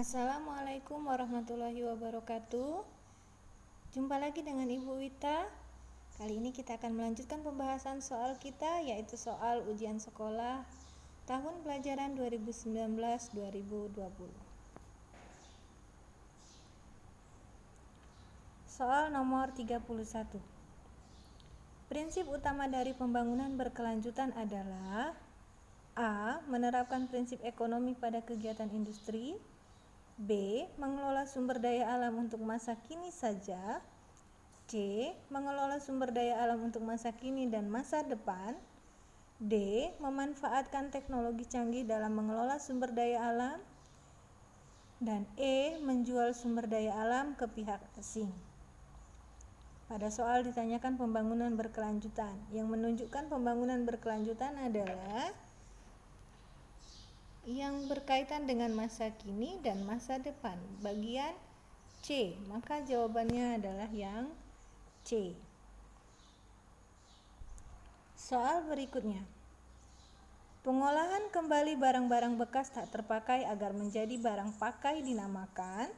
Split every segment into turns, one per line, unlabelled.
Assalamualaikum warahmatullahi wabarakatuh. Jumpa lagi dengan Ibu Wita. Kali ini kita akan melanjutkan pembahasan soal kita, yaitu soal ujian sekolah tahun pelajaran 2019-2020. Soal nomor 31. Prinsip utama dari pembangunan berkelanjutan adalah A. Menerapkan prinsip ekonomi pada kegiatan industri. B. Mengelola sumber daya alam untuk masa kini saja. C. Mengelola sumber daya alam untuk masa kini dan masa depan. D. Memanfaatkan teknologi canggih dalam mengelola sumber daya alam. Dan E. Menjual sumber daya alam ke pihak asing. Pada soal ditanyakan pembangunan berkelanjutan. Yang menunjukkan pembangunan berkelanjutan adalah yang berkaitan dengan masa kini dan masa depan, bagian C. Maka jawabannya adalah yang C. Soal berikutnya. Pengolahan kembali barang-barang bekas tak terpakai agar menjadi barang pakai dinamakan.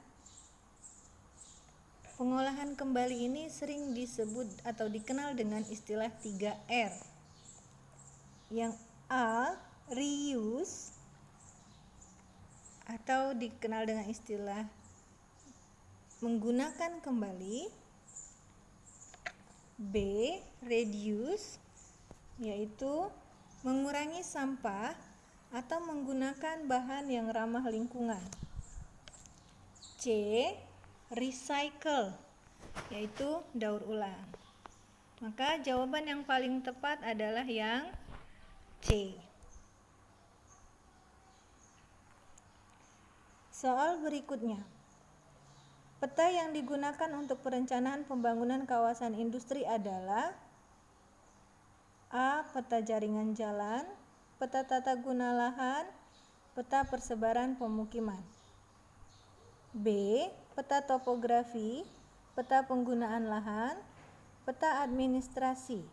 Pengolahan kembali ini sering disebut atau dikenal dengan istilah 3R. Yang A. Reuse, atau dikenal dengan istilah menggunakan kembali. B. Reduce, yaitu mengurangi sampah atau menggunakan bahan yang ramah lingkungan. C. Recycle, yaitu daur ulang. Maka jawaban yang paling tepat adalah yang C. Soal berikutnya. Peta yang digunakan untuk perencanaan pembangunan kawasan industri adalah A. Peta jaringan jalan, peta tata guna lahan, peta persebaran pemukiman. B. Peta topografi, peta penggunaan lahan, peta administrasi.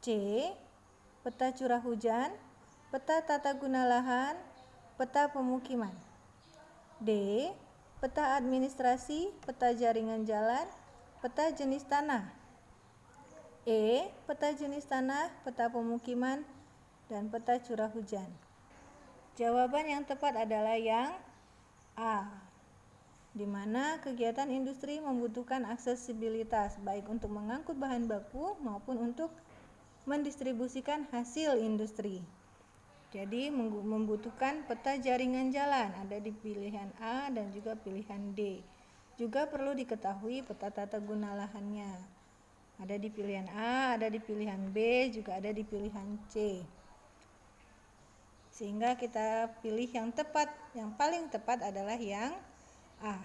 C. Peta curah hujan, peta tata guna lahan, peta pemukiman. D. Peta administrasi, peta jaringan jalan, peta jenis tanah. E. Peta jenis tanah, peta pemukiman, dan peta curah hujan. Jawaban yang tepat adalah yang A, di mana kegiatan industri membutuhkan aksesibilitas baik untuk mengangkut bahan baku maupun untuk mendistribusikan hasil industri. Jadi membutuhkan peta jaringan jalan, ada di pilihan A dan juga pilihan D. Juga perlu diketahui peta tata guna lahannya. Ada di pilihan A, ada di pilihan B, juga ada di pilihan C. Sehingga kita pilih yang tepat, yang paling tepat adalah yang A.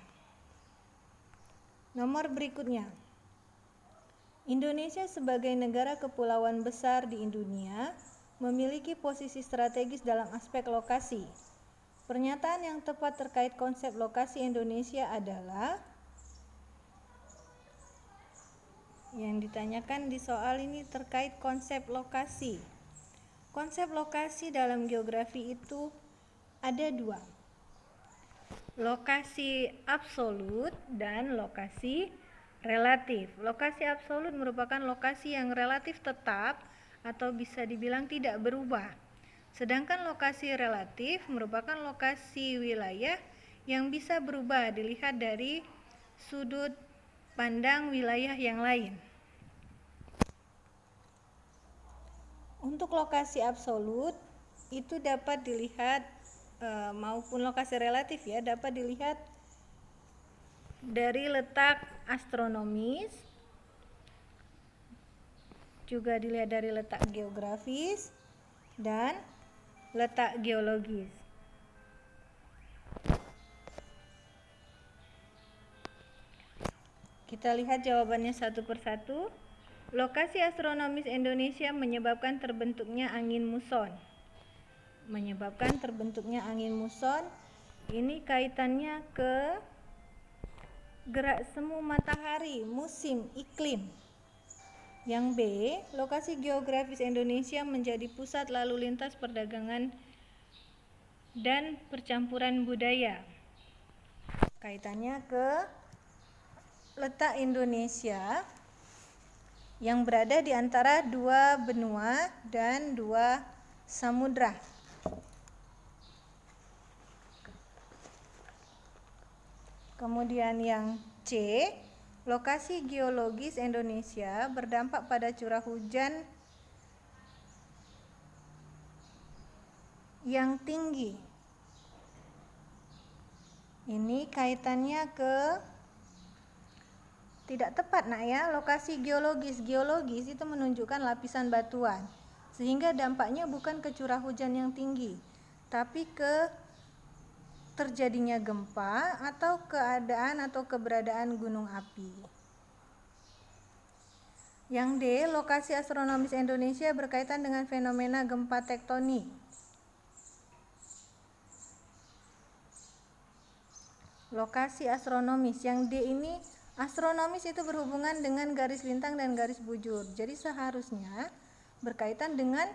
Nomor berikutnya. Indonesia sebagai negara kepulauan besar di dunia memiliki posisi strategis dalam aspek lokasi. Pernyataan yang tepat terkait konsep lokasi Indonesia adalah yang ditanyakan di soal ini terkait konsep lokasi. Konsep lokasi dalam geografi itu ada dua. Lokasi absolut dan lokasi relatif. Lokasi absolut merupakan lokasi yang relatif tetap atau bisa dibilang tidak berubah. Sedangkan lokasi relatif merupakan lokasi wilayah yang bisa berubah dilihat dari sudut pandang wilayah yang lain. Untuk lokasi absolut itu dapat dilihat maupun lokasi relatif ya, dapat dilihat dari letak astronomis, juga dilihat dari letak geografis dan letak geologis. Kita lihat jawabannya satu persatu. Lokasi astronomis Indonesia menyebabkan terbentuknya angin muson. Ini kaitannya ke gerak semu matahari, musim, iklim. Yang B, lokasi geografis Indonesia menjadi pusat lalu lintas perdagangan dan percampuran budaya. Kaitannya ke letak Indonesia yang berada di antara dua benua dan dua samudra. Kemudian yang C, lokasi geologis Indonesia berdampak pada curah hujan yang tinggi. Ini kaitannya ke tidak tepat nak ya, lokasi geologis. Geologis itu menunjukkan lapisan batuan. Sehingga dampaknya bukan ke curah hujan yang tinggi, tapi ke terjadinya gempa atau keadaan atau keberadaan gunung api. Yang D, lokasi astronomis Indonesia berkaitan dengan fenomena gempa tektonik. Lokasi astronomis, yang D ini astronomis itu berhubungan dengan garis lintang dan garis bujur. Jadi seharusnya berkaitan dengan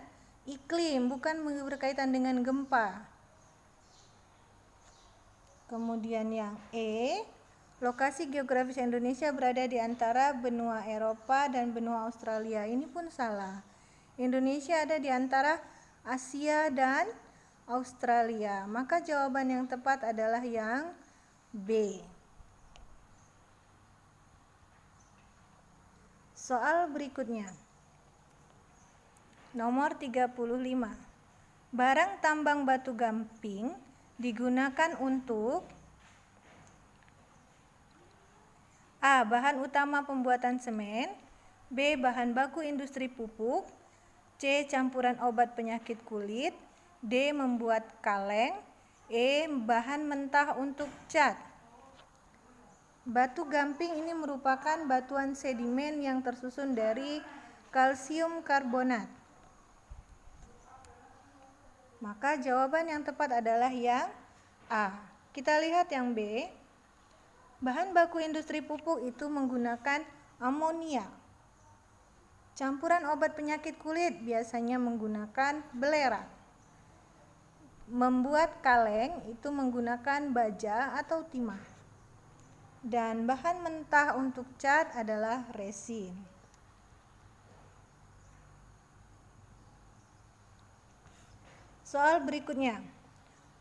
iklim, bukan berkaitan dengan gempa. Kemudian yang E, lokasi geografis Indonesia berada di antara benua Eropa dan benua Australia. Ini pun salah. Indonesia ada di antara Asia dan Australia. Maka jawaban yang tepat adalah yang B. Soal berikutnya. Nomor 35. Barang tambang batu gamping digunakan untuk A. Bahan utama pembuatan semen, B. Bahan baku industri pupuk, C. Campuran obat penyakit kulit, D. Membuat kaleng, E. Bahan mentah untuk cat. Batu gamping ini merupakan batuan sedimen yang tersusun dari kalsium karbonat. Maka jawaban yang tepat adalah yang A. Kita lihat yang B. Bahan baku industri pupuk itu menggunakan amonia. Campuran obat penyakit kulit biasanya menggunakan belerang. Membuat kaleng itu menggunakan baja atau timah. Dan bahan mentah untuk cat adalah resin. Soal berikutnya.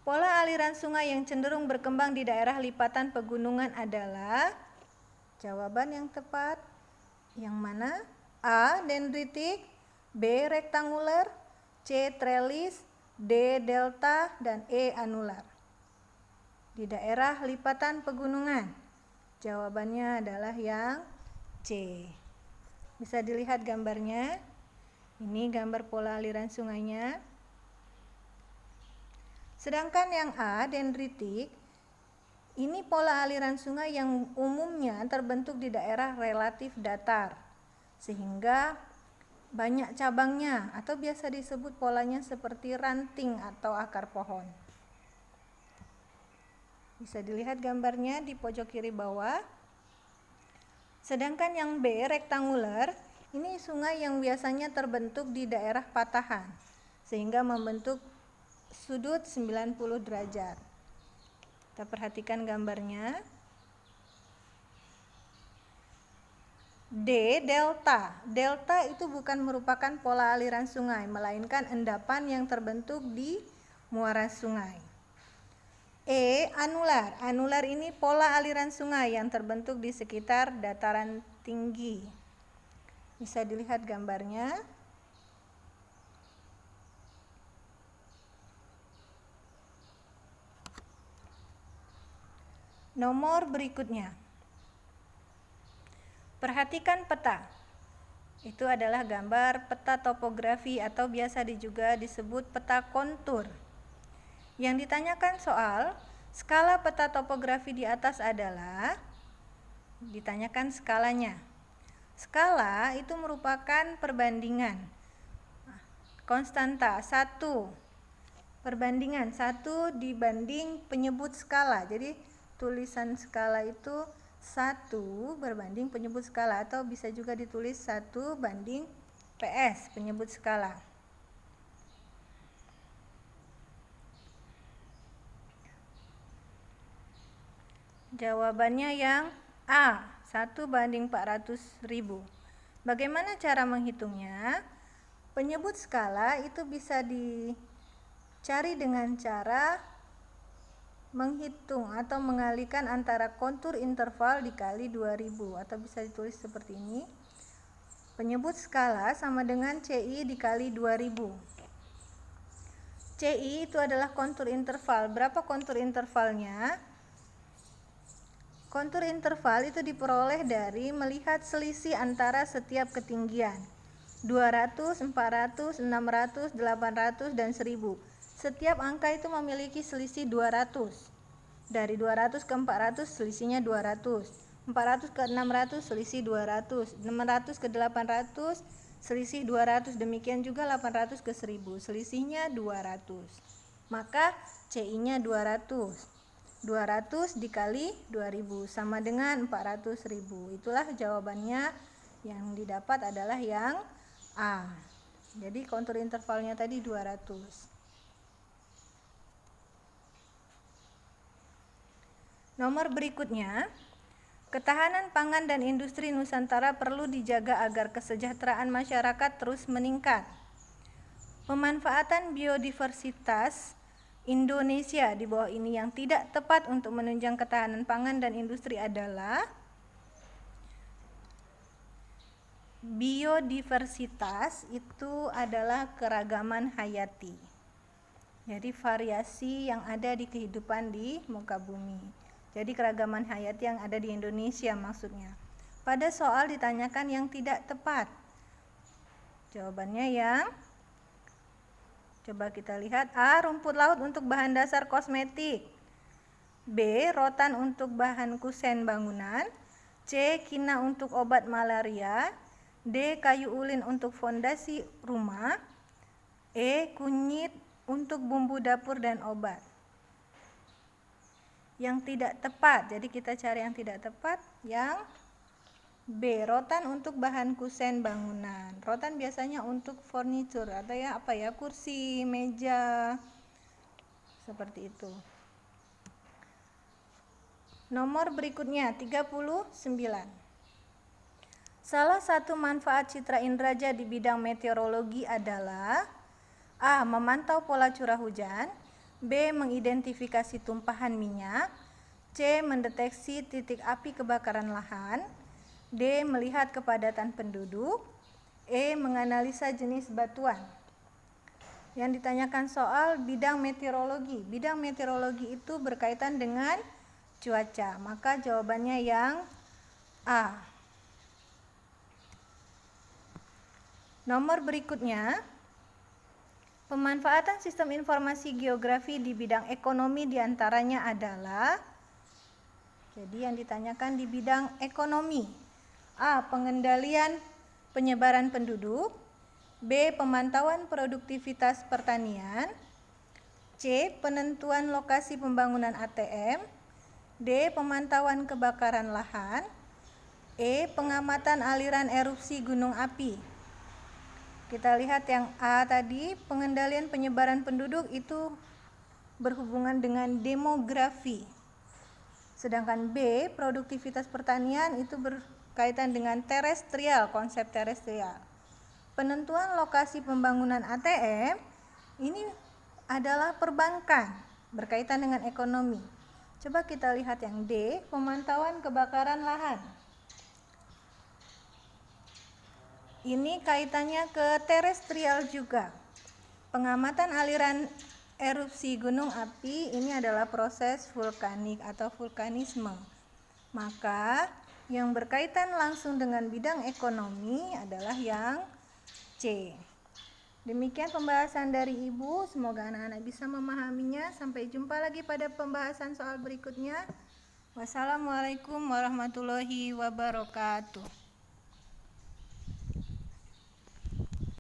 Pola aliran sungai yang cenderung berkembang di daerah lipatan pegunungan adalah, jawaban yang tepat yang mana? A. Dendritik, B. Rektanguler, C. Trellis, D. Delta, dan E. Anular. Di daerah lipatan pegunungan, jawabannya adalah yang C. Bisa dilihat gambarnya. Ini gambar pola aliran sungainya. Sedangkan yang A, dendritik, ini pola aliran sungai yang umumnya terbentuk di daerah relatif datar, sehingga banyak cabangnya atau biasa disebut polanya seperti ranting atau akar pohon. Bisa dilihat gambarnya di pojok kiri bawah. Sedangkan yang B, rektanguler, ini sungai yang biasanya terbentuk di daerah patahan, sehingga membentuk sudut 90 derajat. Kita perhatikan gambarnya. D. Delta. Delta itu bukan merupakan pola aliran sungai, melainkan endapan yang terbentuk di muara sungai. E. Anular. Anular ini pola aliran sungai yang terbentuk di sekitar dataran tinggi. Bisa dilihat gambarnya. Nomor berikutnya. Perhatikan peta. Itu adalah gambar peta topografi atau biasa juga disebut peta kontur. Yang ditanyakan soal skala peta topografi di atas adalah, ditanyakan skalanya. Skala itu merupakan perbandingan. Konstanta 1. Perbandingan 1 dibanding penyebut skala. Jadi tulisan skala itu 1 berbanding penyebut skala, atau bisa juga ditulis 1 banding PS, penyebut skala. Jawabannya yang A, 1/400.000. Bagaimana cara menghitungnya? Penyebut skala itu bisa dicari dengan cara menghitung atau mengalihkan antara kontur interval dikali 2000, atau bisa ditulis seperti ini. Penyebut skala sama dengan CI dikali 2000. CI itu adalah kontur interval. Berapa kontur intervalnya? Kontur interval itu diperoleh dari melihat selisih antara setiap ketinggian. 200, 400, 600, 800, dan 1000. Setiap angka itu memiliki selisih 200. Dari 200 ke 400 selisihnya 200. 400 ke 600 selisih 200. 600 ke 800 selisih 200. Demikian juga 800 ke 1000. Selisihnya 200. Maka CI-nya 200. 200 dikali 2000 sama dengan 400.000. Itulah jawabannya, yang didapat adalah yang A. Jadi kontur intervalnya tadi 200. Nomor berikutnya, ketahanan pangan dan industri Nusantara perlu dijaga agar kesejahteraan masyarakat terus meningkat. Pemanfaatan biodiversitas Indonesia di bawah ini yang tidak tepat untuk menunjang ketahanan pangan dan industri adalah biodiversitas itu adalah keragaman hayati. Jadi variasi yang ada di kehidupan di muka bumi. Jadi keragaman hayati yang ada di Indonesia maksudnya. Pada soal ditanyakan yang tidak tepat. Jawabannya yang coba kita lihat. A, rumput laut untuk bahan dasar kosmetik. B, rotan untuk bahan kusen bangunan. C, kina untuk obat malaria. D, kayu ulin untuk fondasi rumah. E, kunyit untuk bumbu dapur dan obat. Yang tidak tepat, jadi kita cari yang tidak tepat. Yang B, rotan untuk bahan kusen bangunan. Rotan biasanya untuk furniture atau kursi, meja, seperti itu. Nomor berikutnya 39. Salah satu manfaat citra inderaja di bidang meteorologi adalah A, memantau pola curah hujan. B, mengidentifikasi tumpahan minyak. C, mendeteksi titik api kebakaran lahan. D, melihat kepadatan penduduk. E, menganalisa jenis batuan. Yang ditanyakan soal bidang meteorologi. Bidang meteorologi itu berkaitan dengan cuaca. Maka jawabannya yang A. Nomor berikutnya, pemanfaatan sistem informasi geografi di bidang ekonomi diantaranya adalah, jadi yang ditanyakan di bidang ekonomi. A, pengendalian penyebaran penduduk. B, pemantauan produktivitas pertanian. C, penentuan lokasi pembangunan ATM. D, pemantauan kebakaran lahan. E, pengamatan aliran erupsi gunung api. Kita lihat yang A tadi, pengendalian penyebaran penduduk itu berhubungan dengan demografi. Sedangkan B, produktivitas pertanian itu berkaitan dengan terestrial, konsep terestrial. Penentuan lokasi pembangunan ATM ini adalah perbankan, berkaitan dengan ekonomi. Coba kita lihat yang D, pemantauan kebakaran lahan. Ini kaitannya ke terestrial juga. Pengamatan aliran erupsi gunung api ini adalah proses vulkanik atau vulkanisme. Maka yang berkaitan langsung dengan bidang ekonomi adalah yang C. Demikian pembahasan dari Ibu, semoga anak-anak bisa memahaminya. Sampai jumpa lagi pada pembahasan soal berikutnya. Wassalamualaikum warahmatullahi wabarakatuh.